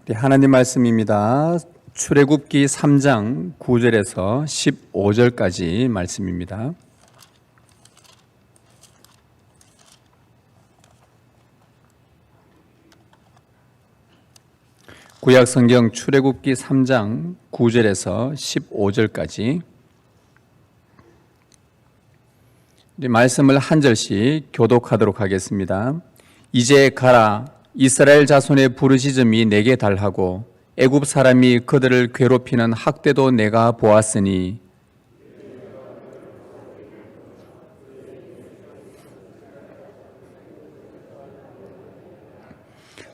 네, 하나님 말씀입니다. 출애굽기 3장 9절에서 15절까지 말씀입니다. 구약성경 출애굽기 3장 9절에서 15절까지 말씀을 한 절씩 교독하도록 하겠습니다. 이제 가라, 이스라엘 자손의 부르짖음이 내게 달하고 애굽 사람이 그들을 괴롭히는 학대도 내가 보았으니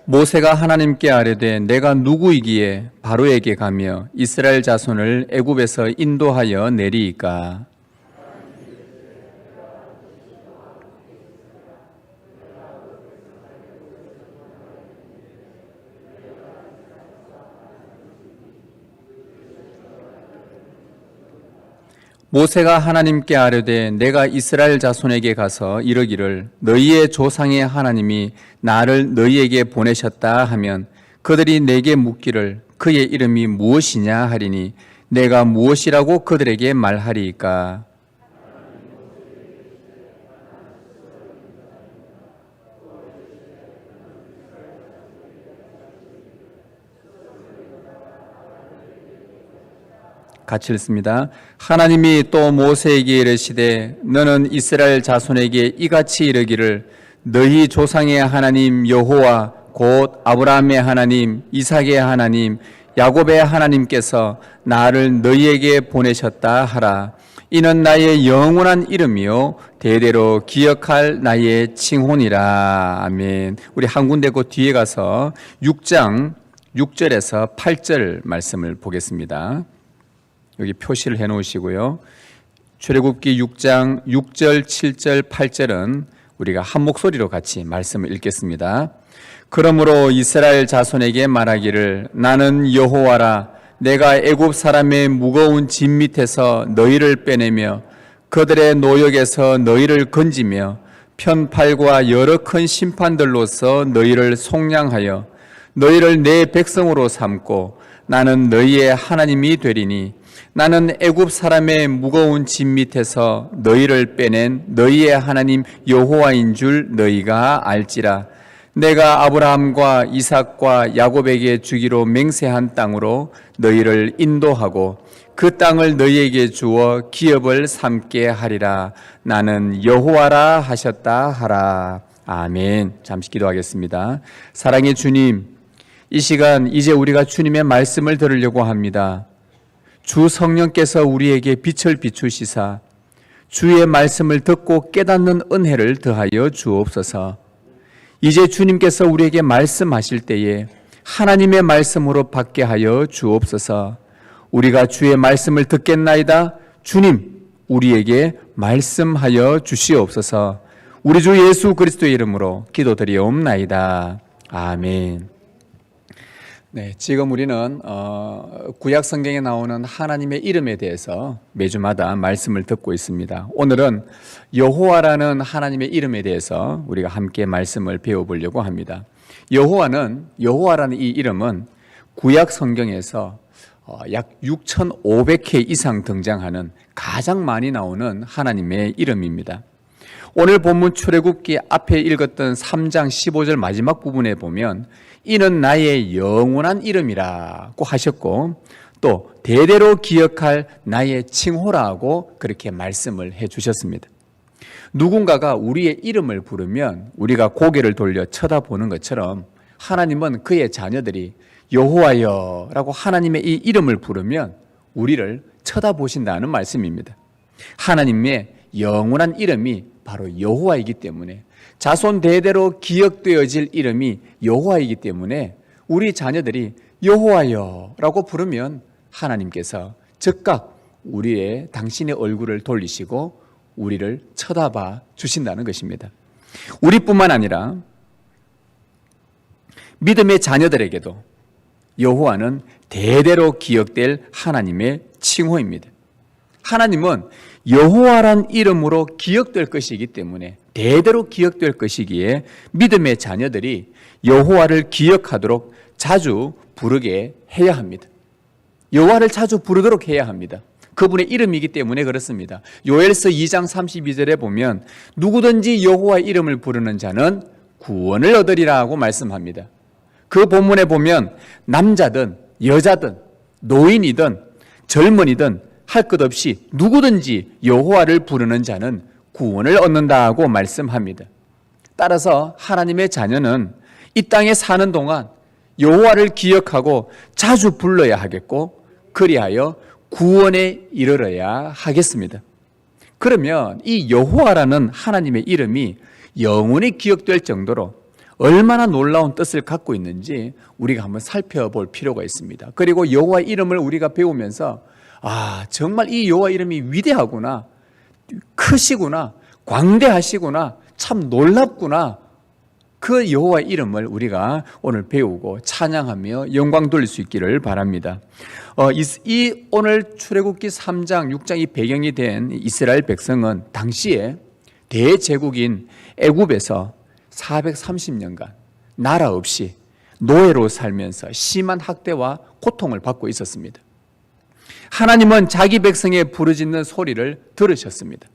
모세가 하나님께 아뢰되 내가 누구이기에 바로에게 가며 이스라엘 자손을 애굽에서 인도하여 내리이까. 모세가 하나님께 아뢰되 내가 이스라엘 자손에게 가서 이르기를 너희의 조상의 하나님이 나를 너희에게 보내셨다 하면 그들이 내게 묻기를 그의 이름이 무엇이냐 하리니 내가 무엇이라고 그들에게 말하리이까. 같이 읽습니다. 하나님이 또 모세에게 이르시되 너는 이스라엘 자손에게 이같이 이르기를 너희 조상의 하나님 여호와 곧 아브라함의 하나님 이삭의 하나님 야곱의 하나님께서 나를 너희에게 보내셨다 하라. 이는 나의 영원한 이름이요 대대로 기억할 나의 칭혼이라. 아멘. 우리 한 군데 그 뒤에 가서 6장 6절에서 8절 말씀을 보겠습니다. 여기 표시를 해 놓으시고요. 출애굽기 6장 6절, 7절, 8절은 우리가 한 목소리로 같이 말씀을 읽겠습니다. 그러므로 이스라엘 자손에게 말하기를 나는 여호와라. 내가 애굽 사람의 무거운 짐 밑에서 너희를 빼내며 그들의 노역에서 너희를 건지며 편팔과 여러 큰 심판들로서 너희를 속량하여 너희를 내 백성으로 삼고 나는 너희의 하나님이 되리니 나는 애굽 사람의 무거운 짐 밑에서 너희를 빼낸 너희의 하나님 여호와인 줄 너희가 알지라. 내가 아브라함과 이삭과 야곱에게 주기로 맹세한 땅으로 너희를 인도하고 그 땅을 너희에게 주어 기업을 삼게 하리라. 나는 여호와라 하셨다 하라. 아멘. 잠시 기도하겠습니다. 사랑의 주님, 이 시간 이제 우리가 주님의 말씀을 들으려고 합니다. 주 성령께서 우리에게 빛을 비추시사 주의 말씀을 듣고 깨닫는 은혜를 더하여 주옵소서. 이제 주님께서 우리에게 말씀하실 때에 하나님의 말씀으로 받게 하여 주옵소서. 우리가 주의 말씀을 듣겠나이다. 주님, 우리에게 말씀하여 주시옵소서. 우리 주 예수 그리스도의 이름으로 기도드리옵나이다. 아멘. 네, 지금 우리는 구약 성경에 나오는 하나님의 이름에 대해서 매주마다 말씀을 듣고 있습니다. 오늘은 여호와라는 하나님의 이름에 대해서 우리가 함께 말씀을 배워보려고 합니다. 여호와라는 이 이름은 구약 성경에서 약 6,500회 이상 등장하는 가장 많이 나오는 하나님의 이름입니다. 오늘 본문 출애굽기 앞에 읽었던 3장 15절 마지막 부분에 보면 이는 나의 영원한 이름이라고 하셨고 또 대대로 기억할 나의 칭호라고 그렇게 말씀을 해 주셨습니다. 누군가가 우리의 이름을 부르면 우리가 고개를 돌려 쳐다보는 것처럼 하나님은 그의 자녀들이 여호와여 라고 하나님의 이 이름을 부르면 우리를 쳐다보신다는 말씀입니다. 하나님의 영원한 이름이 바로 여호와이기 때문에 자손 대대로 기억되어질 이름이 여호와이기 때문에 우리 자녀들이 여호와여 라고 부르면 하나님께서 즉각 당신의 얼굴을 돌리시고 우리를 쳐다봐 주신다는 것입니다. 우리뿐만 아니라 믿음의 자녀들에게도 여호와는 대대로 기억될 하나님의 칭호입니다. 하나님은 여호와란 이름으로 기억될 것이기 때문에 대대로 기억될 것이기에 믿음의 자녀들이 여호와를 기억하도록 자주 부르게 해야 합니다. 여호와를 자주 부르도록 해야 합니다. 그분의 이름이기 때문에 그렇습니다. 요엘서 2장 32절에 보면 누구든지 여호와의 이름을 부르는 자는 구원을 얻으리라고 말씀합니다. 그 본문에 보면 남자든 여자든 노인이든 젊은이든 할 것 없이 누구든지 여호와를 부르는 자는 구원을 얻는다고 말씀합니다. 따라서 하나님의 자녀는 이 땅에 사는 동안 여호와를 기억하고 자주 불러야 하겠고 그리하여 구원에 이르러야 하겠습니다. 그러면 이 여호와라는 하나님의 이름이 영원히 기억될 정도로 얼마나 놀라운 뜻을 갖고 있는지 우리가 한번 살펴볼 필요가 있습니다. 그리고 여호와의 이름을 우리가 배우면서 정말 이 여호와 이름이 위대하구나, 크시구나, 광대하시구나, 참 놀랍구나. 그 여호와의 이름을 우리가 오늘 배우고 찬양하며 영광 돌릴 수 있기를 바랍니다. 이 오늘 출애굽기 3장, 6장 이 배경이 된 이스라엘 백성은 당시에 대제국인 애굽에서 430년간 나라 없이 노예로 살면서 심한 학대와 고통을 받고 있었습니다. 하나님은 자기 백성의 부르짖는 소리를 들으셨습니다.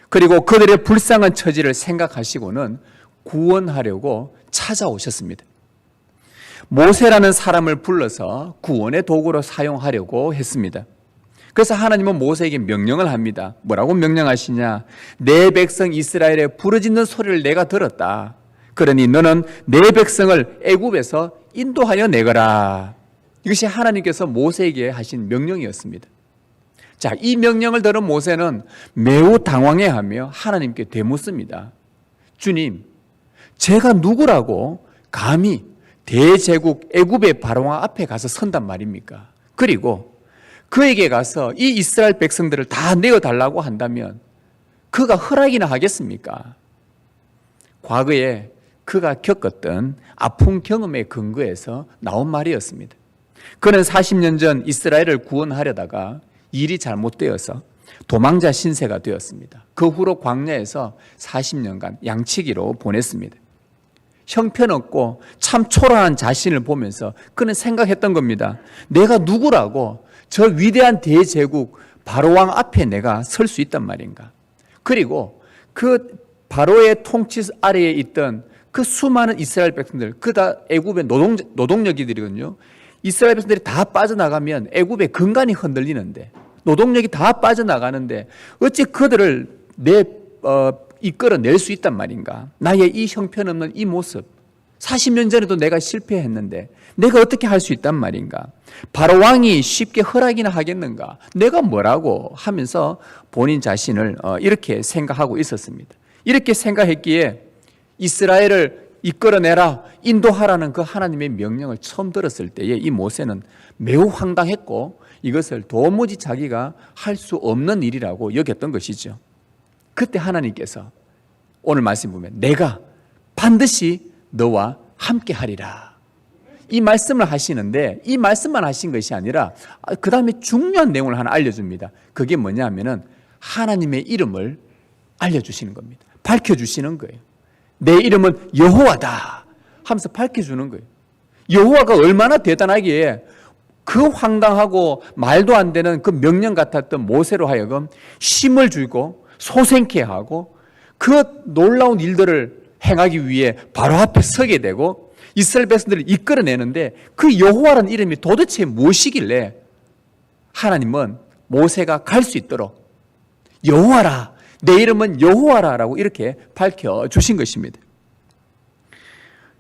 그리고 그들의 불쌍한 처지를 생각하시고는 구원하려고 찾아오셨습니다. 모세라는 사람을 불러서 구원의 도구로 사용하려고 했습니다. 그래서 하나님은 모세에게 명령을 합니다. 뭐라고 명령하시냐? 내 백성 이스라엘의 부르짖는 소리를 내가 들었다. 그러니 너는 내 백성을 애굽에서 인도하여 내거라. 이것이 하나님께서 모세에게 하신 명령이었습니다. 자, 이 명령을 들은 모세는 매우 당황해하며 하나님께 되묻습니다. 주님, 제가 누구라고 감히 대제국 애굽의 바로왕 앞에 가서 선단 말입니까? 그리고 그에게 가서 이 이스라엘 백성들을 다 내어달라고 한다면 그가 허락이나 하겠습니까? 과거에 그가 겪었던 아픈 경험에 근거해서 나온 말이었습니다. 그는 40년 전 이스라엘을 구원하려다가 일이 잘못되어서 도망자 신세가 되었습니다. 그 후로 광야에서 40년간 양치기로 보냈습니다. 형편없고 참 초라한 자신을 보면서 그는 생각했던 겁니다. 내가 누구라고 저 위대한 대제국 바로왕 앞에 내가 설 수 있단 말인가. 그리고 그 바로의 통치 아래에 있던 그 수많은 이스라엘 백성들, 그 다 애굽의 노동력이들이거든요. 이스라엘 백성들이 다 빠져나가면 애굽의 근간이 흔들리는데 노동력이 다 빠져나가는데 어찌 그들을 이끌어낼 수 있단 말인가. 나의 이 형편없는 이 모습 40년 전에도 내가 실패했는데 내가 어떻게 할 수 있단 말인가. 바로 왕이 쉽게 허락이나 하겠는가. 내가 뭐라고 하면서 본인 자신을 이렇게 생각하고 있었습니다. 이렇게 생각했기에 이스라엘을 이끌어내라, 인도하라는 그 하나님의 명령을 처음 들었을 때에 이 모세는 매우 황당했고 이것을 도무지 자기가 할 수 없는 일이라고 여겼던 것이죠. 그때 하나님께서 오늘 말씀 보면 내가 반드시 너와 함께 하리라. 이 말씀을 하시는데 이 말씀만 하신 것이 아니라 그 다음에 중요한 내용을 하나 알려줍니다. 그게 뭐냐 하면은 하나님의 이름을 알려주시는 겁니다. 밝혀주시는 거예요. 내 이름은 여호와다 하면서 밝혀주는 거예요. 여호와가 얼마나 대단하기에 그 황당하고 말도 안 되는 그 명령 같았던 모세로 하여금 힘을 주고 소생케 하고 그 놀라운 일들을 행하기 위해 바로 앞에 서게 되고 이스라엘 백성들을 이끌어내는데 그 여호와라는 이름이 도대체 무엇이길래 하나님은 모세가 갈 수 있도록 여호와라, 내 이름은 여호와라라고 이렇게 밝혀주신 것입니다.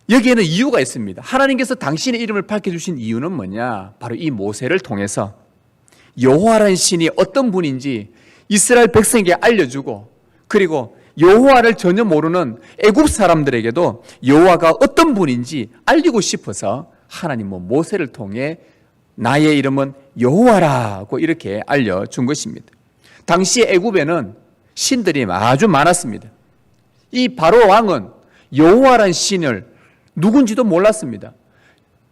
여기에는 이유가 있습니다. 하나님께서 당신의 이름을 밝혀주신 이유는 뭐냐? 바로 이 모세를 통해서 여호와라는 신이 어떤 분인지 이스라엘 백성에게 알려주고 그리고 여호와를 전혀 모르는 애굽 사람들에게도 여호와가 어떤 분인지 알리고 싶어서 하나님은 모세를 통해 나의 이름은 여호와라고 이렇게 알려준 것입니다. 당시 애굽에는 신들이 아주 많았습니다. 이 바로 왕은 여호와라는 신을 누군지도 몰랐습니다.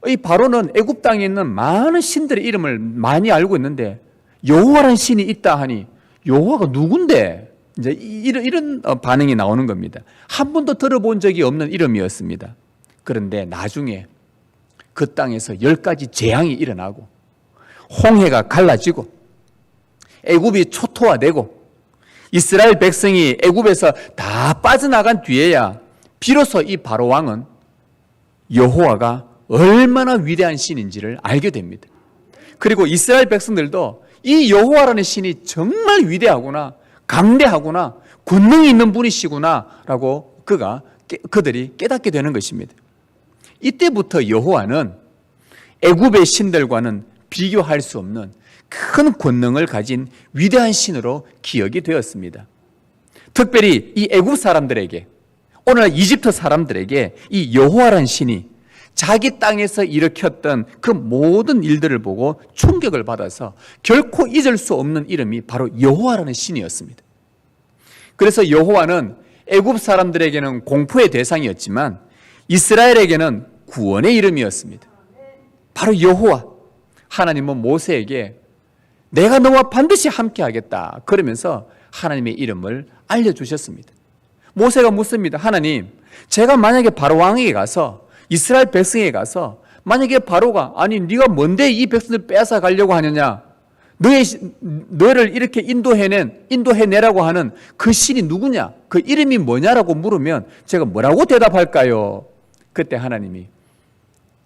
이 바로는 애굽 땅에 있는 많은 신들의 이름을 많이 알고 있는데 여호와라는 신이 있다 하니 여호와가 누군데? 이제 이런 반응이 나오는 겁니다. 한 번도 들어본 적이 없는 이름이었습니다. 그런데 나중에 그 땅에서 10가지 재앙이 일어나고 홍해가 갈라지고 애굽이 초토화되고 이스라엘 백성이 애굽에서 다 빠져나간 뒤에야 비로소 이 바로 왕은 여호와가 얼마나 위대한 신인지를 알게 됩니다. 그리고 이스라엘 백성들도 이 여호와라는 신이 정말 위대하구나, 강대하구나, 권능이 있는 분이시구나 라고 그들이 깨닫게 되는 것입니다. 이때부터 여호와는 애굽의 신들과는 비교할 수 없는 큰 권능을 가진 위대한 신으로 기억이 되었습니다. 특별히 이 애굽 사람들에게, 오늘날 이집트 사람들에게 이 여호와라는 신이 자기 땅에서 일으켰던 그 모든 일들을 보고 충격을 받아서 결코 잊을 수 없는 이름이 바로 여호와라는 신이었습니다. 그래서 여호와는 애굽 사람들에게는 공포의 대상이었지만 이스라엘에게는 구원의 이름이었습니다. 바로 여호와. 하나님은 모세에게 내가 너와 반드시 함께하겠다 그러면서 하나님의 이름을 알려주셨습니다. 모세가 묻습니다. 하나님, 제가 만약에 바로 왕에게 가서 이스라엘 백성에게 가서 만약에 바로가 아니 네가 뭔데 이 백성을 빼앗아 가려고 하느냐, 너를 이렇게 인도해내라고 하는 그 신이 누구냐, 그 이름이 뭐냐라고 물으면 제가 뭐라고 대답할까요? 그때 하나님이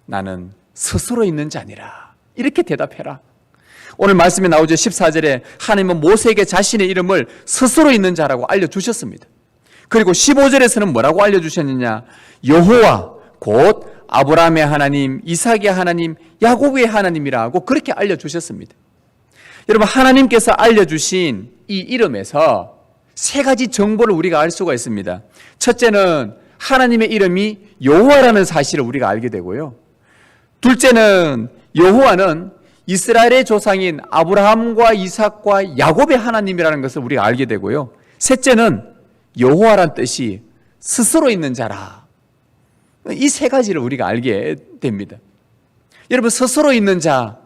나는 스스로 있는 자니라 이렇게 대답해라. 오늘 말씀에 나오죠. 14절에 하나님은 모세에게 자신의 이름을 스스로 있는 자라고 알려주셨습니다. 그리고 15절에서는 뭐라고 알려주셨느냐, 여호와 곧 아브라함의 하나님, 이삭의 하나님, 야곱의 하나님이라고 그렇게 알려주셨습니다. 여러분, 하나님께서 알려주신 이 이름에서 세 가지 정보를 우리가 알 수가 있습니다. 첫째는 하나님의 이름이 여호와라는 사실을 우리가 알게 되고요. 둘째는 여호와는 이스라엘의 조상인 아브라함과 이삭과 야곱의 하나님이라는 것을 우리가 알게 되고요. 셋째는 여호와란 뜻이 스스로 있는 자라. 이 세 가지를 우리가 알게 됩니다. 여러분, 스스로 있는 자,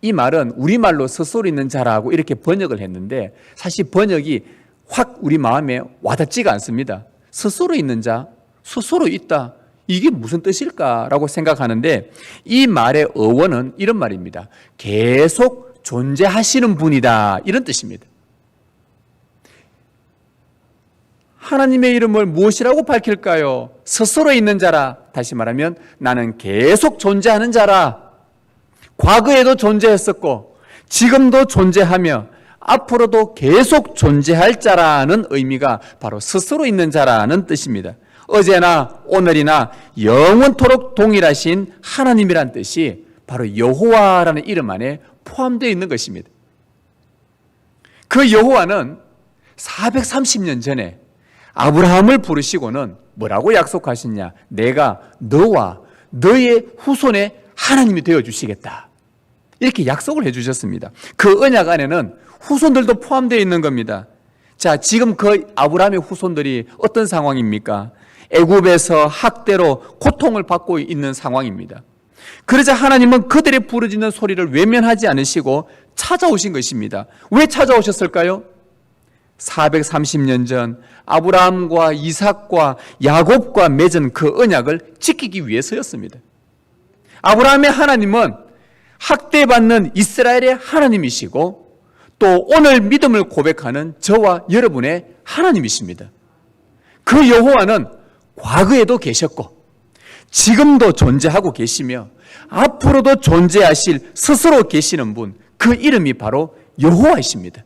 이 말은 우리말로 스스로 있는 자라고 이렇게 번역을 했는데 사실 번역이 확 우리 마음에 와닿지가 않습니다. 스스로 있는 자, 스스로 있다, 이게 무슨 뜻일까라고 생각하는데 이 말의 어원은 이런 말입니다. 계속 존재하시는 분이다, 이런 뜻입니다. 하나님의 이름을 무엇이라고 밝힐까요? 스스로 있는 자라. 다시 말하면 나는 계속 존재하는 자라. 과거에도 존재했었고 지금도 존재하며 앞으로도 계속 존재할 자라는 의미가 바로 스스로 있는 자라는 뜻입니다. 어제나 오늘이나 영원토록 동일하신 하나님이란 뜻이 바로 여호와라는 이름 안에 포함되어 있는 것입니다. 그 여호와는 430년 전에 아브라함을 부르시고는 뭐라고 약속하셨냐, 내가 너와 너의 후손의 하나님이 되어주시겠다, 이렇게 약속을 해주셨습니다. 그 언약 안에는 후손들도 포함되어 있는 겁니다. 자, 지금 그 아브라함의 후손들이 어떤 상황입니까? 애굽에서 학대로 고통을 받고 있는 상황입니다. 그러자 하나님은 그들의 부르짖는 소리를 외면하지 않으시고 찾아오신 것입니다. 왜 찾아오셨을까요? 430년 전 아브라함과 이삭과 야곱과 맺은 그 언약을 지키기 위해서였습니다. 아브라함의 하나님은 학대받는 이스라엘의 하나님이시고 또 오늘 믿음을 고백하는 저와 여러분의 하나님이십니다. 그 여호와는 과거에도 계셨고 지금도 존재하고 계시며 앞으로도 존재하실 스스로 계시는 분, 그 이름이 바로 여호와이십니다.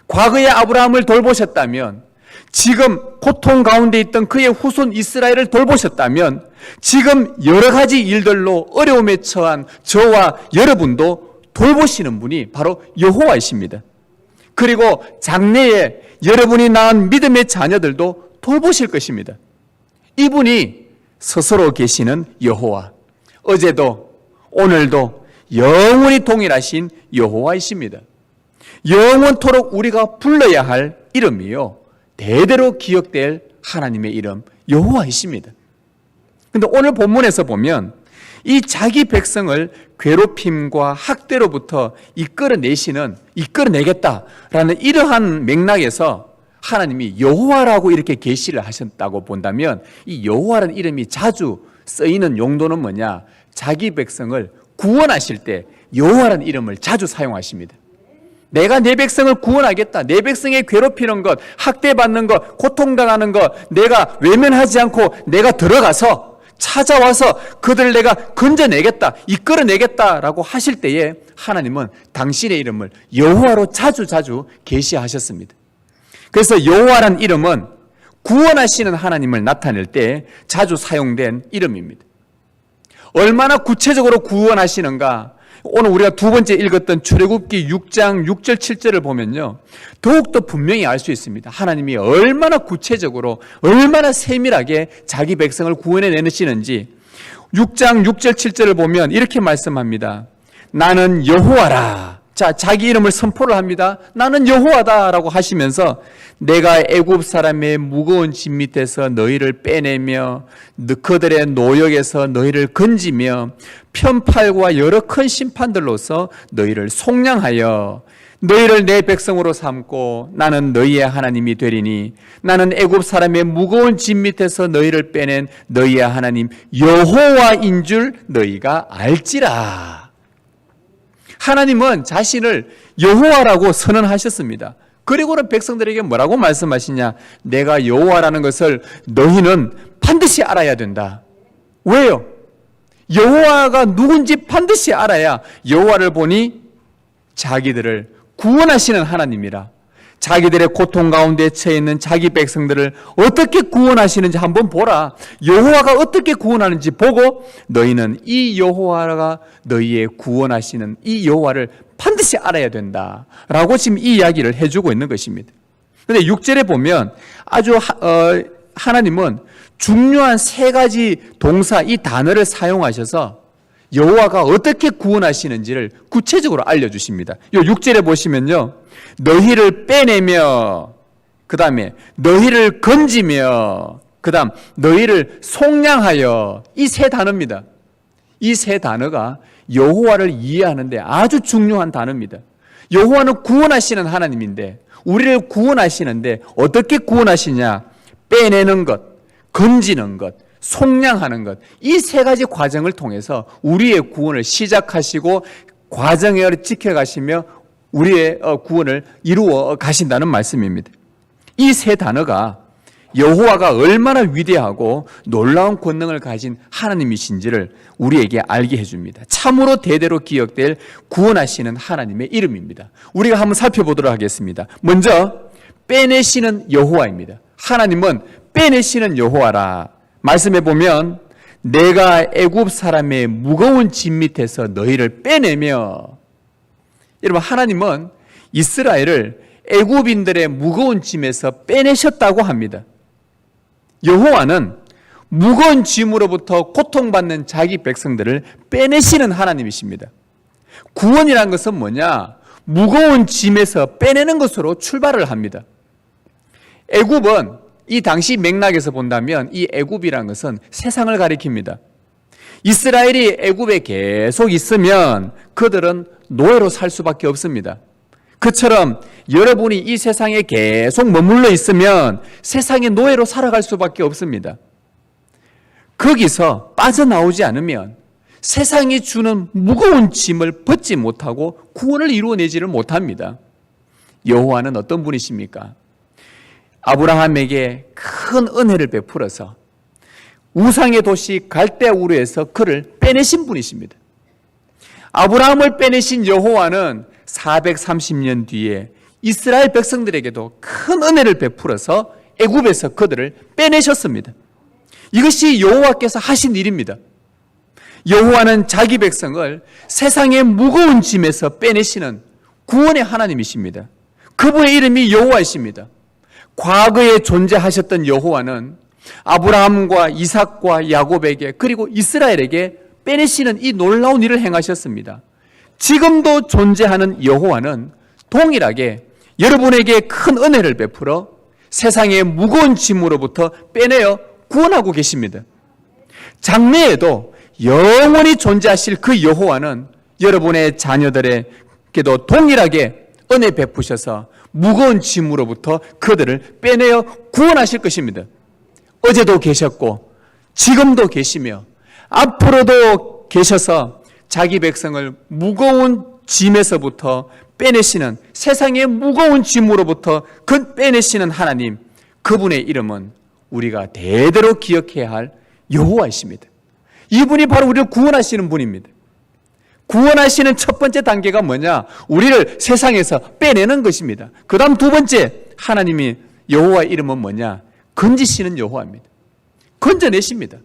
과거에 아브라함을 돌보셨다면, 지금 고통 가운데 있던 그의 후손 이스라엘을 돌보셨다면, 지금 여러 가지 일들로 어려움에 처한 저와 여러분도 돌보시는 분이 바로 여호와이십니다. 그리고 장래에 여러분이 낳은 믿음의 자녀들도 돌보실 것입니다. 이분이 스스로 계시는 여호와, 어제도 오늘도 영원히 동일하신 여호와이십니다. 영원토록 우리가 불러야 할 이름이요, 대대로 기억될 하나님의 이름 여호와이십니다. 그런데 오늘 본문에서 보면 이 자기 백성을 괴롭힘과 학대로부터 이끌어내겠다라는 이러한 맥락에서 하나님이 여호와라고 이렇게 계시를 하셨다고 본다면, 이 여호와라는 이름이 자주 쓰이는 용도는 뭐냐? 자기 백성을 구원하실 때 여호와라는 이름을 자주 사용하십니다. 내가 내 백성을 구원하겠다. 내 백성의 괴롭히는 것, 학대받는 것, 고통당하는 것 내가 외면하지 않고 내가 들어가서 찾아와서 그들을 내가 건져내겠다, 이끌어내겠다라고 하실 때에 하나님은 당신의 이름을 여호와로 자주 계시하셨습니다. 그래서 여호와라는 이름은 구원하시는 하나님을 나타낼 때 자주 사용된 이름입니다. 얼마나 구체적으로 구원하시는가, 오늘 우리가 두 번째 읽었던 출애굽기 6장 6절 7절을 보면요, 더욱더 분명히 알 수 있습니다. 하나님이 얼마나 구체적으로, 얼마나 세밀하게 자기 백성을 구원해 내시는지. 6장 6절 7절을 보면 이렇게 말씀합니다. 나는 여호와라. 자, 자기 이름을 선포를 합니다. 나는 여호와다라고 하시면서 내가 애굽 사람의 무거운 짐 밑에서 너희를 빼내며 그들의 노역에서 너희를 건지며 편팔과 여러 큰 심판들로서 너희를 속량하여 너희를 내 백성으로 삼고 나는 너희의 하나님이 되리니 나는 애굽 사람의 무거운 짐 밑에서 너희를 빼낸 너희의 하나님 여호와인 줄 너희가 알지라. 하나님은 자신을 여호와라고 선언하셨습니다. 그리고는 백성들에게 뭐라고 말씀하시냐? 내가 여호와라는 것을 너희는 반드시 알아야 된다. 왜요? 여호와가 누군지 반드시 알아야 여호와를 보니 자기들을 구원하시는 하나님이라, 자기들의 고통 가운데 처해 있는 자기 백성들을 어떻게 구원하시는지 한번 보라. 여호와가 어떻게 구원하는지 보고 너희는 이 여호와가 너희의 구원하시는 이 여호와를 반드시 알아야 된다라고 지금 이 이야기를 해주고 있는 것입니다. 그런데 6절에 보면 아주 하나님은 중요한 세 가지 동사, 이 단어를 사용하셔서 여호와가 어떻게 구원하시는지를 구체적으로 알려주십니다. 이 6절에 보시면요, 너희를 빼내며, 그 다음에 너희를 건지며, 그 다음 너희를 속량하여, 이 세 단어입니다. 이 세 단어가 여호와를 이해하는데 아주 중요한 단어입니다. 여호와는 구원하시는 하나님인데 우리를 구원하시는데 어떻게 구원하시냐? 빼내는 것, 건지는 것, 속량하는 것, 이 세 가지 과정을 통해서 우리의 구원을 시작하시고 과정을 지켜가시며 우리의 구원을 이루어 가신다는 말씀입니다. 이 세 단어가 여호와가 얼마나 위대하고 놀라운 권능을 가진 하나님이신지를 우리에게 알게 해줍니다. 참으로 대대로 기억될 구원하시는 하나님의 이름입니다. 우리가 한번 살펴보도록 하겠습니다. 먼저 빼내시는 여호와입니다. 하나님은 빼내시는 여호와라. 말씀해 보면 내가 애굽 사람의 무거운 짐 밑에서 너희를 빼내며, 여러분, 하나님은 이스라엘을 애굽인들의 무거운 짐에서 빼내셨다고 합니다. 여호와는 무거운 짐으로부터 고통받는 자기 백성들을 빼내시는 하나님이십니다. 구원이란 것은 뭐냐? 무거운 짐에서 빼내는 것으로 출발을 합니다. 애굽은 이 당시 맥락에서 본다면 이 애굽이란 것은 세상을 가리킵니다. 이스라엘이 애굽에 계속 있으면 그들은 노예로 살 수밖에 없습니다. 그처럼 여러분이 이 세상에 계속 머물러 있으면 세상의 노예로 살아갈 수밖에 없습니다. 거기서 빠져나오지 않으면 세상이 주는 무거운 짐을 벗지 못하고 구원을 이루어내지를 못합니다. 여호와는 어떤 분이십니까? 아브라함에게 큰 은혜를 베풀어서 우상의 도시 갈대우르에서 그를 빼내신 분이십니다. 아브라함을 빼내신 여호와는 430년 뒤에 이스라엘 백성들에게도 큰 은혜를 베풀어서 애굽에서 그들을 빼내셨습니다. 이것이 여호와께서 하신 일입니다. 여호와는 자기 백성을 세상의 무거운 짐에서 빼내시는 구원의 하나님이십니다. 그분의 이름이 여호와이십니다. 과거에 존재하셨던 여호와는 아브라함과 이삭과 야곱에게 그리고 이스라엘에게 빼내시는 이 놀라운 일을 행하셨습니다. 지금도 존재하는 여호와는 동일하게 여러분에게 큰 은혜를 베풀어 세상의 무거운 짐으로부터 빼내어 구원하고 계십니다. 장래에도 영원히 존재하실 그 여호와는 여러분의 자녀들에게도 동일하게 은혜 베푸셔서 무거운 짐으로부터 그들을 빼내어 구원하실 것입니다. 어제도 계셨고 지금도 계시며 앞으로도 계셔서 자기 백성을 무거운 짐에서부터 빼내시는, 세상의 무거운 짐으로부터 빼내시는 하나님, 그분의 이름은 우리가 대대로 기억해야 할 여호와이십니다. 이분이 바로 우리를 구원하시는 분입니다. 구원하시는 첫 번째 단계가 뭐냐? 우리를 세상에서 빼내는 것입니다. 그 다음 두 번째, 하나님이 여호와의 이름은 뭐냐? 건지시는 여호와입니다. 건져내십니다.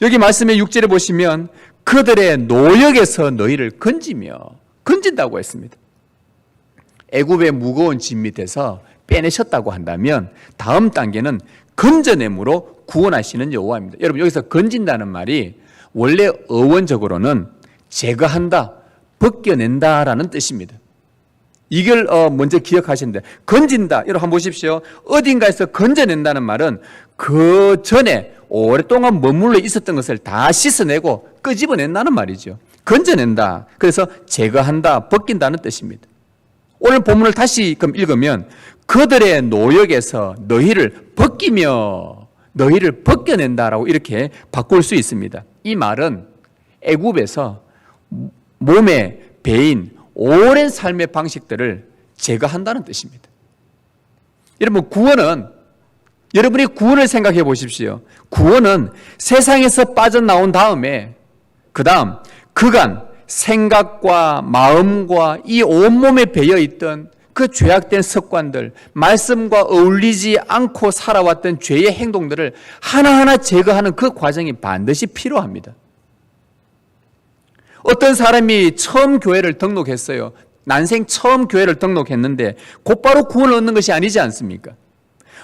여기 말씀의 6절에 보시면 그들의 노역에서 너희를 건진다고 했습니다. 애굽의 무거운 짐 밑에서 빼내셨다고 한다면 다음 단계는 건져냄으로 구원하시는 여호와입니다. 여러분, 여기서 건진다는 말이 원래 어원적으로는 제거한다, 벗겨낸다라는 뜻입니다. 이걸 먼저 기억하시는데, 건진다, 여러분 한번 보십시오. 어딘가에서 건져낸다는 말은 그 전에 오랫동안 머물러 있었던 것을 다 씻어내고 끄집어낸다는 말이죠. 건져낸다, 그래서 제거한다, 벗긴다는 뜻입니다. 오늘 본문을 다시 읽으면 그들의 노역에서 너희를 벗기며 너희를 벗겨낸다라고 이렇게 바꿀 수 있습니다. 이 말은 애굽에서 몸에 배인 오랜 삶의 방식들을 제거한다는 뜻입니다. 여러분, 여러분이 구원을 생각해 보십시오. 구원은 세상에서 빠져나온 다음에 그 다음 그간 생각과 마음과 이 온몸에 배어있던 그 죄악된 습관들, 말씀과 어울리지 않고 살아왔던 죄의 행동들을 하나하나 제거하는 그 과정이 반드시 필요합니다. 어떤 사람이 처음 교회를 등록했어요. 난생 처음 교회를 등록했는데 곧바로 구원을 얻는 것이 아니지 않습니까?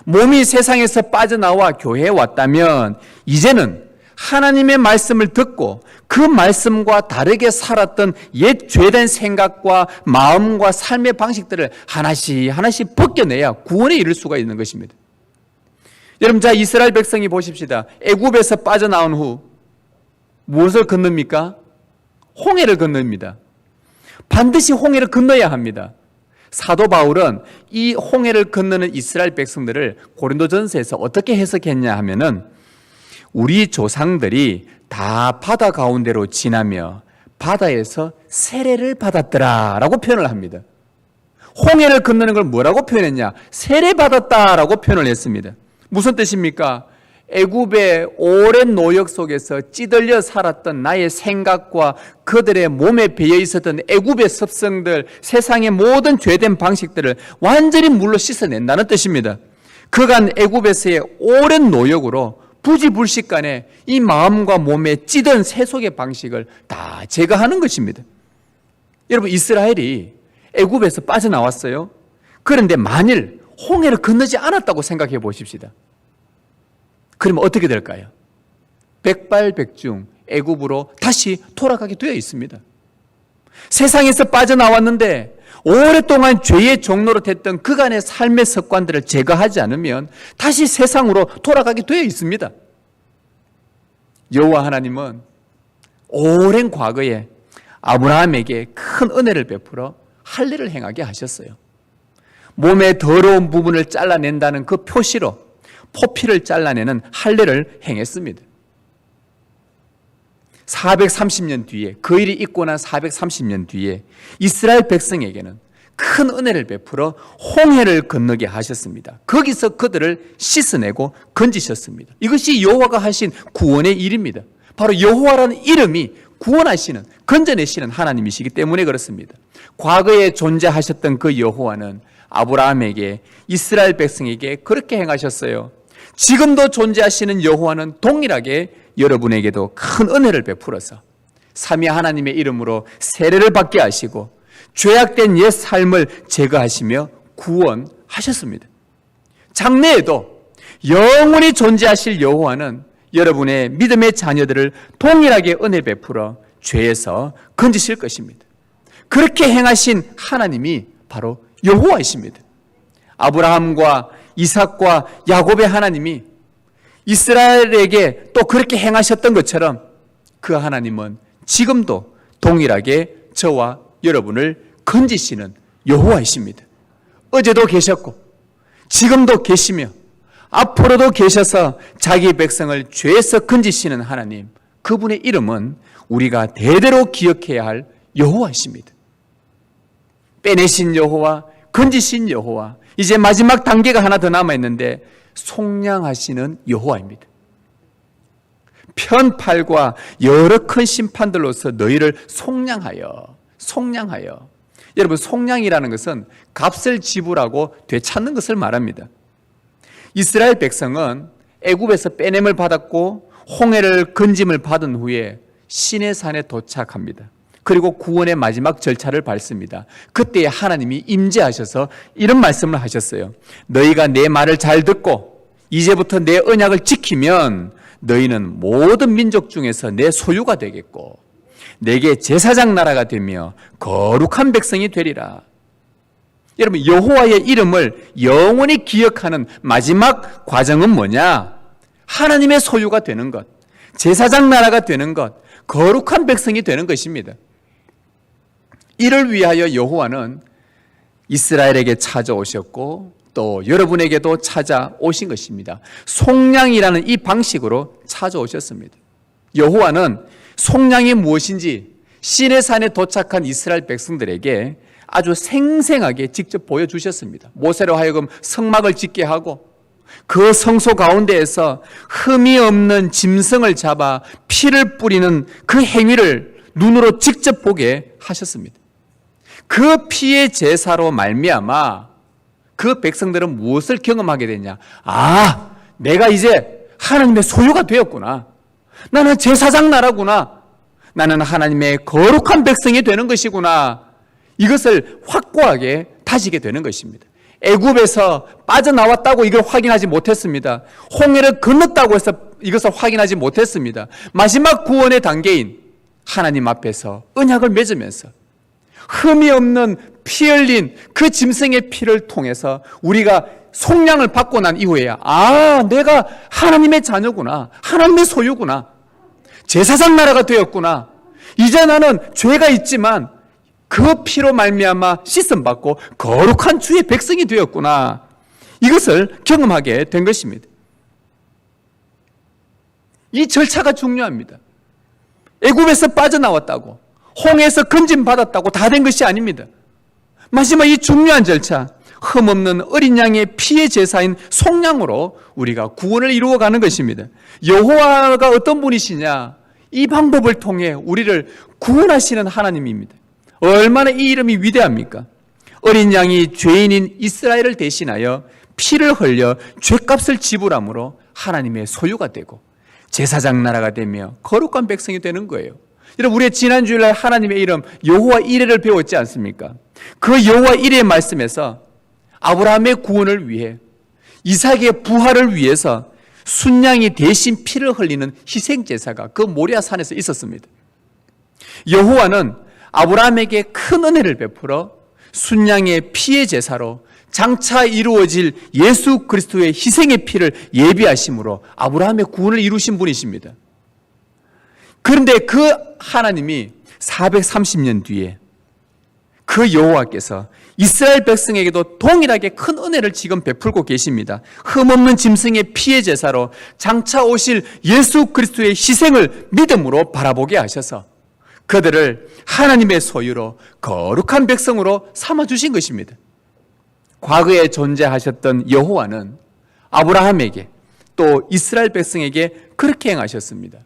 몸이 세상에서 빠져나와 교회에 왔다면 이제는 하나님의 말씀을 듣고 그 말씀과 다르게 살았던 옛 죄된 생각과 마음과 삶의 방식들을 하나씩 벗겨내야 구원에 이를 수가 있는 것입니다. 여러분, 자, 이스라엘 백성이 보십시다. 애굽에서 빠져나온 후 무엇을 건넙니까? 홍해를 건넙니다. 반드시 홍해를 건너야 합니다. 사도 바울은 이 홍해를 건너는 이스라엘 백성들을 고린도전서에서 어떻게 해석했냐 하면은 우리 조상들이 다 바다 가운데로 지나며 바다에서 세례를 받았더라 라고 표현을 합니다. 홍해를 건너는 걸 뭐라고 표현했냐? 세례받았다라고 표현을 했습니다. 무슨 뜻입니까? 애굽의 오랜 노역 속에서 찌들려 살았던 나의 생각과 그들의 몸에 배어 있었던 애굽의 습성들, 세상의 모든 죄된 방식들을 완전히 물로 씻어낸다는 뜻입니다. 그간 애굽에서의 오랜 노역으로 부지불식간에 이 마음과 몸에 찌든 세속의 방식을 다 제거하는 것입니다. 여러분, 이스라엘이 애굽에서 빠져나왔어요. 그런데 만일 홍해를 건너지 않았다고 생각해 보십시다. 그러면 어떻게 될까요? 백발백중 애굽으로 다시 돌아가게 되어 있습니다. 세상에서 빠져나왔는데 오랫동안 죄의 종로로 됐던 그간의 삶의 습관들을 제거하지 않으면 다시 세상으로 돌아가게 되어 있습니다. 여호와 하나님은 오랜 과거에 아브라함에게 큰 은혜를 베풀어 할례를 행하게 하셨어요. 몸의 더러운 부분을 잘라낸다는 그 표시로 포피를 잘라내는 할례를 행했습니다. 430년 뒤에, 그 일이 있고 난 430년 뒤에 이스라엘 백성에게는 큰 은혜를 베풀어 홍해를 건너게 하셨습니다. 거기서 그들을 씻어내고 건지셨습니다. 이것이 여호와가 하신 구원의 일입니다. 바로 여호와라는 이름이 구원하시는, 건져내시는 하나님이시기 때문에 그렇습니다. 과거에 존재하셨던 그 여호와는 아브라함에게, 이스라엘 백성에게 그렇게 행하셨어요. 지금도 존재하시는 여호와는 동일하게 여러분에게도 큰 은혜를 베풀어서 삼위 하나님의 이름으로 세례를 받게 하시고 죄악된 옛 삶을 제거하시며 구원하셨습니다. 장래에도 영원히 존재하실 여호와는 여러분의 믿음의 자녀들을 동일하게 은혜 베풀어 죄에서 건지실 것입니다. 그렇게 행하신 하나님이 바로 여호와이십니다. 아브라함과 이삭과 야곱의 하나님이 이스라엘에게 또 그렇게 행하셨던 것처럼 그 하나님은 지금도 동일하게 저와 여러분을 건지시는 여호와이십니다. 어제도 계셨고 지금도 계시며 앞으로도 계셔서 자기 백성을 죄에서 건지시는 하나님, 그분의 이름은 우리가 대대로 기억해야 할 여호와이십니다. 빼내신 여호와, 건지신 여호와, 이제 마지막 단계가 하나 더 남아있는데 속량하시는 여호와입니다. 편팔과 여러 큰 심판들로서 너희를 속량하여. 여러분, 속량이라는 것은 값을 지불하고 되찾는 것을 말합니다. 이스라엘 백성은 애굽에서 빼냄을 받았고 홍해를 건짐을 받은 후에 시내산에 도착합니다. 그리고 구원의 마지막 절차를 밟습니다. 그때 하나님이 임재하셔서 이런 말씀을 하셨어요. 너희가 내 말을 잘 듣고 이제부터 내 언약을 지키면 너희는 모든 민족 중에서 내 소유가 되겠고 내게 제사장 나라가 되며 거룩한 백성이 되리라. 여러분, 여호와의 이름을 영원히 기억하는 마지막 과정은 뭐냐? 하나님의 소유가 되는 것, 제사장 나라가 되는 것, 거룩한 백성이 되는 것입니다. 이를 위하여 여호와는 이스라엘에게 찾아오셨고 또 여러분에게도 찾아오신 것입니다. 속량이라는 이 방식으로 찾아오셨습니다. 여호와는 속량이 무엇인지 시내산에 도착한 이스라엘 백성들에게 아주 생생하게 직접 보여주셨습니다. 모세로 하여금 성막을 짓게 하고 그 성소 가운데에서 흠이 없는 짐승을 잡아 피를 뿌리는 그 행위를 눈으로 직접 보게 하셨습니다. 그 피의 제사로 말미암아 그 백성들은 무엇을 경험하게 되냐? 아, 내가 이제 하나님의 소유가 되었구나. 나는 제사장 나라구나. 나는 하나님의 거룩한 백성이 되는 것이구나. 이것을 확고하게 다지게 되는 것입니다. 애굽에서 빠져나왔다고 이걸 확인하지 못했습니다. 홍해를 건넜다고 해서 이것을 확인하지 못했습니다. 마지막 구원의 단계인 하나님 앞에서 언약을 맺으면서 흠이 없는 피 흘린 그 짐승의 피를 통해서 우리가 속량을 받고 난 이후에야 아, 내가 하나님의 자녀구나. 하나님의 소유구나. 제사장 나라가 되었구나. 이제 나는 죄가 있지만 그 피로 말미암아 씻음받고 거룩한 주의 백성이 되었구나. 이것을 경험하게 된 것입니다. 이 절차가 중요합니다. 애굽에서 빠져나왔다고, 홍해에서 건짐받았다고 다 된 것이 아닙니다. 마지막 이 중요한 절차, 흠없는 어린 양의 피의 제사인 속량으로 우리가 구원을 이루어가는 것입니다. 여호와가 어떤 분이시냐? 이 방법을 통해 우리를 구원하시는 하나님입니다. 얼마나 이 이름이 위대합니까? 어린 양이 죄인인 이스라엘을 대신하여 피를 흘려 죄값을 지불함으로 하나님의 소유가 되고 제사장 나라가 되며 거룩한 백성이 되는 거예요. 여러분, 우리가 지난 주일날 하나님의 이름 여호와 이레를 배웠지 않습니까? 그 여호와 이레의 말씀에서 아브라함의 구원을 위해 이삭의 부활을 위해서 순양이 대신 피를 흘리는 희생제사가 그 모리아 산에서 있었습니다. 여호와는 아브라함에게 큰 은혜를 베풀어 순양의 피의 제사로 장차 이루어질 예수 그리스도의 희생의 피를 예비하심으로 아브라함의 구원을 이루신 분이십니다. 그런데 그 하나님이 430년 뒤에 그 여호와께서 이스라엘 백성에게도 동일하게 큰 은혜를 지금 베풀고 계십니다. 흠없는 짐승의 피의 제사로 장차 오실 예수 그리스도의 희생을 믿음으로 바라보게 하셔서 그들을 하나님의 소유로 거룩한 백성으로 삼아주신 것입니다. 과거에 존재하셨던 여호와는 아브라함에게 또 이스라엘 백성에게 그렇게 행하셨습니다.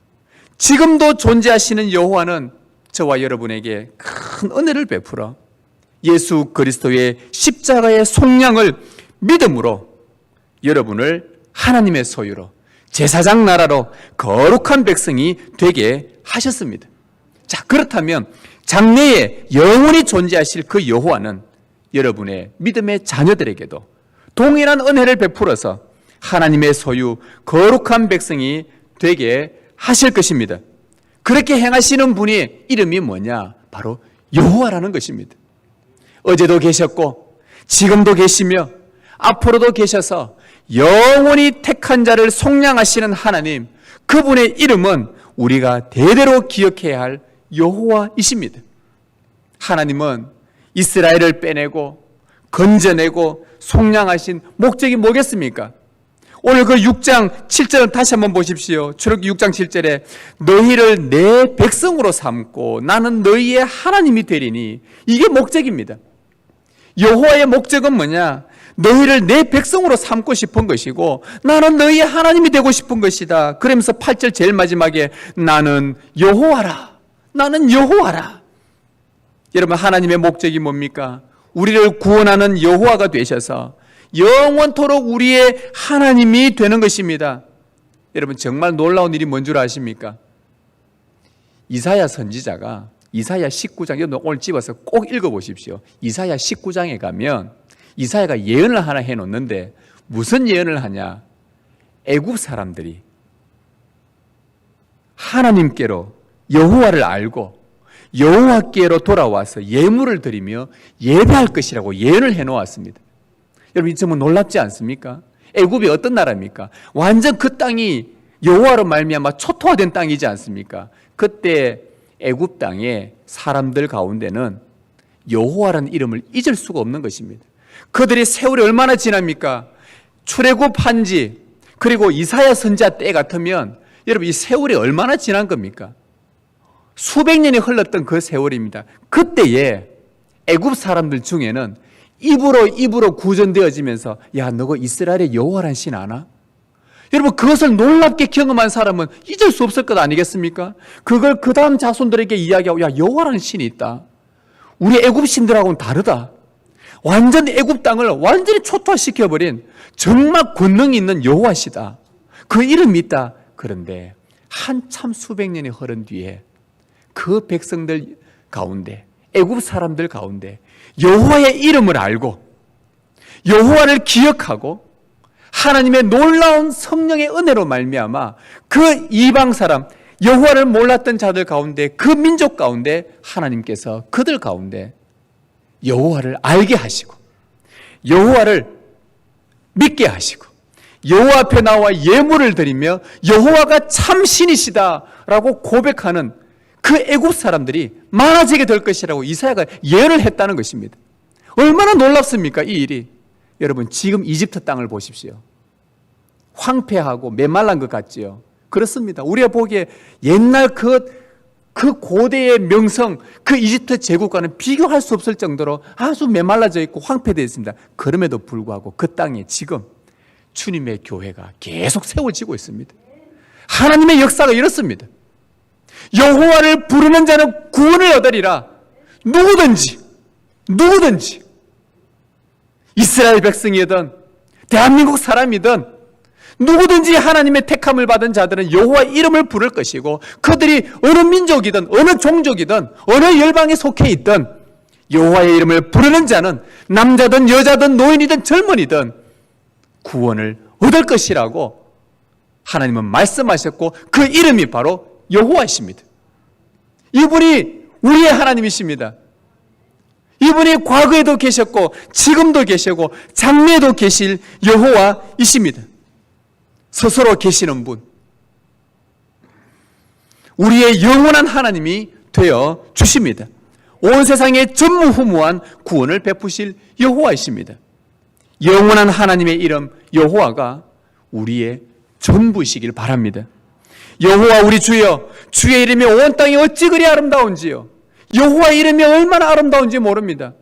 지금도 존재하시는 여호와는 저와 여러분에게 큰 은혜를 베풀어 예수 그리스도의 십자가의 속량을 믿음으로 여러분을 하나님의 소유로 제사장 나라로 거룩한 백성이 되게 하셨습니다. 자, 그렇다면 장래에 영원히 존재하실 그 여호와는 여러분의 믿음의 자녀들에게도 동일한 은혜를 베풀어서 하나님의 소유 거룩한 백성이 되게 하실 것입니다. 그렇게 행하시는 분의 이름이 뭐냐? 바로 여호와라는 것입니다. 어제도 계셨고 지금도 계시며 앞으로도 계셔서 영원히 택한 자를 속량하시는 하나님, 그분의 이름은 우리가 대대로 기억해야 할 여호와이십니다. 하나님은 이스라엘을 빼내고 건져내고 속량하신 목적이 뭐겠습니까? 오늘 그 6장 7절을 다시 한번 보십시오. 출애굽기 6장 7절에 너희를 내 백성으로 삼고 나는 너희의 하나님이 되리니, 이게 목적입니다. 여호와의 목적은 뭐냐? 너희를 내 백성으로 삼고 싶은 것이고 나는 너희의 하나님이 되고 싶은 것이다. 그러면서 8절 제일 마지막에 나는 여호와라. 나는 여호와라. 여러분, 하나님의 목적이 뭡니까? 우리를 구원하는 여호와가 되셔서 영원토록 우리의 하나님이 되는 것입니다. 여러분, 정말 놀라운 일이 뭔 줄 아십니까? 이사야 선지자가 이사야 19장, 여러분 오늘 집어서 꼭 읽어보십시오. 이사야 19장에 가면 이사야가 예언을 하나 해놓는데 무슨 예언을 하냐? 애굽 사람들이 하나님께로 여호와를 알고 여호와께로 돌아와서 예물을 드리며 예배할 것이라고 예언을 해놓았습니다. 여러분, 이 점은 놀랍지 않습니까? 애굽이 어떤 나라입니까? 완전 그 땅이 여호와로 말미암아 초토화된 땅이지 않습니까? 그때 애굽 땅의 사람들 가운데는 여호와라는 이름을 잊을 수가 없는 것입니다. 그들이 세월이 얼마나 지납니까? 출애굽한 지, 그리고 이사야 선지자 때 같으면 여러분, 이 세월이 얼마나 지난 겁니까? 수백 년이 흘렀던 그 세월입니다. 그때에 애굽 사람들 중에는 입으로 구전되어지면서 야, 너가 이스라엘의 여호와란 신 아나? 여러분, 그것을 놀랍게 경험한 사람은 잊을 수 없을 것 아니겠습니까? 그걸 그 다음 자손들에게 이야기하고 야, 여호와라는 신이 있다. 우리 애굽 신들하고는 다르다. 완전 애굽 땅을 완전히 초토화시켜버린 정말 권능이 있는 여호와시다. 그 이름이 있다. 그런데 한참 수백 년이 흐른 뒤에 그 백성들 가운데, 애굽 사람들 가운데 여호와의 이름을 알고 여호와를 기억하고 하나님의 놀라운 성령의 은혜로 말미암아 그 이방 사람, 여호와를 몰랐던 자들 가운데, 그 민족 가운데 하나님께서 그들 가운데 여호와를 알게 하시고 여호와를 믿게 하시고 여호와 앞에 나와 예물을 드리며 여호와가 참 신이시다라고 고백하는 그 애굽 사람들이 많아지게 될 것이라고 이사야가 예언을 했다는 것입니다. 얼마나 놀랍습니까, 이 일이? 여러분, 지금 이집트 땅을 보십시오. 황폐하고 메말란 것 같지요? 그렇습니다. 우리가 보기에 옛날 그 고대의 명성, 그 이집트 제국과는 비교할 수 없을 정도로 아주 메말라져 있고 황폐되어 있습니다. 그럼에도 불구하고 그 땅에 지금 주님의 교회가 계속 세워지고 있습니다. 하나님의 역사가 이렇습니다. 여호와를 부르는 자는 구원을 얻으리라. 누구든지 이스라엘 백성이든 대한민국 사람이든 누구든지 하나님의 택함을 받은 자들은 여호와 이름을 부를 것이고 그들이 어느 민족이든 어느 종족이든 어느 열방에 속해 있든 여호와의 이름을 부르는 자는 남자든 여자든 노인이든 젊은이든 구원을 얻을 것이라고 하나님은 말씀하셨고 그 이름이 바로 여호와이십니다. 이분이 우리의 하나님이십니다. 이분이 과거에도 계셨고 지금도 계시고 장래에도 계실 여호와이십니다. 스스로 계시는 분, 우리의 영원한 하나님이 되어 주십니다. 온 세상에 전무후무한 구원을 베푸실 여호와이십니다. 영원한 하나님의 이름 여호와가 우리의 전부이시길 바랍니다. 여호와 우리 주여, 주의 이름이 온 땅에 어찌 그리 아름다운지요. 여호와의 이름이 얼마나 아름다운지 모릅니다.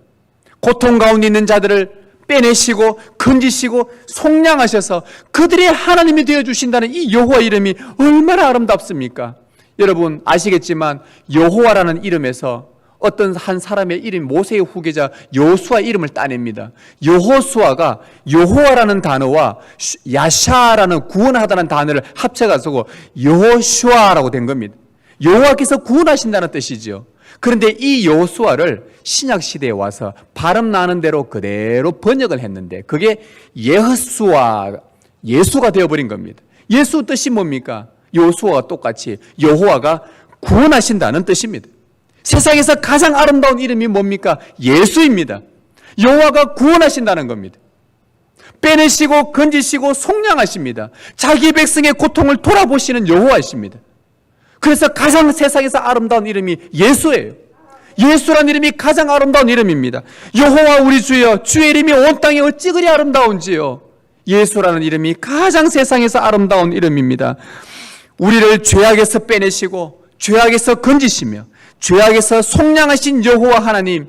고통 가운데 있는 자들을 빼내시고 건지시고 속량하셔서 그들의 하나님이 되어주신다는 이 여호와 이름이 얼마나 아름답습니까? 여러분 아시겠지만 여호와라는 이름에서 어떤 한 사람의 이름, 모세의 후계자 여호수아 이름을 따냅니다. 여호수아가 여호와라는 단어와 야샤라는 구원하다는 단어를 합쳐가지고 여호슈아라고 된 겁니다. 여호와께서 구원하신다는 뜻이죠. 그런데 이 여호수아를 신약시대에 와서 발음 나는 대로 그대로 번역을 했는데 그게 예수가 되어버린 겁니다. 예수 뜻이 뭡니까? 여호수아와 똑같이 여호와가 구원하신다는 뜻입니다. 세상에서 가장 아름다운 이름이 뭡니까? 예수입니다. 여호와가 구원하신다는 겁니다. 빼내시고 건지시고 속량하십니다. 자기 백성의 고통을 돌아보시는 여호와이십니다. 그래서 가장 세상에서 아름다운 이름이 예수예요. 예수란 이름이 가장 아름다운 이름입니다. 여호와 우리 주여, 주의 이름이 온 땅에 어찌 그리 아름다운지요. 예수라는 이름이 가장 세상에서 아름다운 이름입니다. 우리를 죄악에서 빼내시고 죄악에서 건지시며 죄악에서 속량하신 여호와 하나님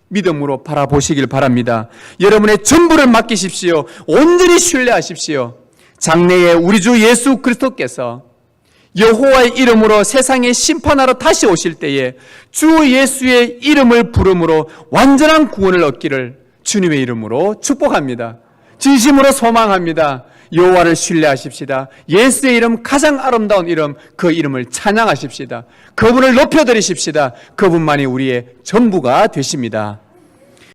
믿음으로 바라보시길 바랍니다. 여러분의 전부를 맡기십시오. 온전히 신뢰하십시오. 장래에 우리 주 예수 그리스도께서 여호와의 이름으로 세상에 심판하러 다시 오실 때에 주 예수의 이름을 부름으로 완전한 구원을 얻기를 주님의 이름으로 축복합니다. 진심으로 소망합니다. 여호와를 신뢰하십시다. 예수의 이름, 가장 아름다운 이름, 그 이름을 찬양하십시다. 그분을 높여드리십시다. 그분만이 우리의 전부가 되십니다.